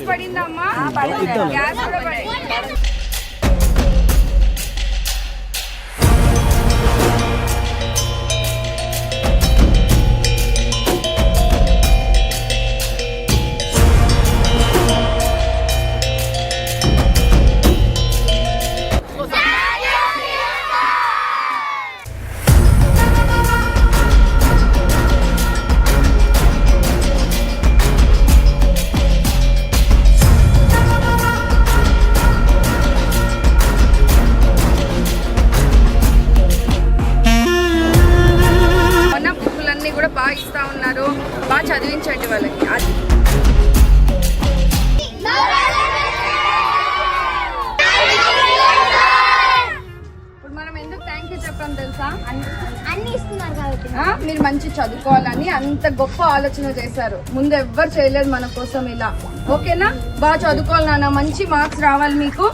Gas పడిందమ్మా? Gas కూడా పడింది. కూడా బాగా ఇస్తా ఉన్నారు. బాగా చదివించండి వాళ్ళకి. ఇప్పుడు మనం ఎందుకు థ్యాంక్ యూ చెప్పాం తెలుసా? అన్ని ఇస్తున్నారు కాబట్టి. మీరు మంచి చదువుకోవాలని అంత గొప్ప ఆలోచన చేశారు. ముందు ఎవ్వరు చేయలేదు మన కోసం ఇలా. ఓకేనా? బాగా చదువుకోవాలి నాన్న, మంచి మార్క్స్ రావాలి మీకు.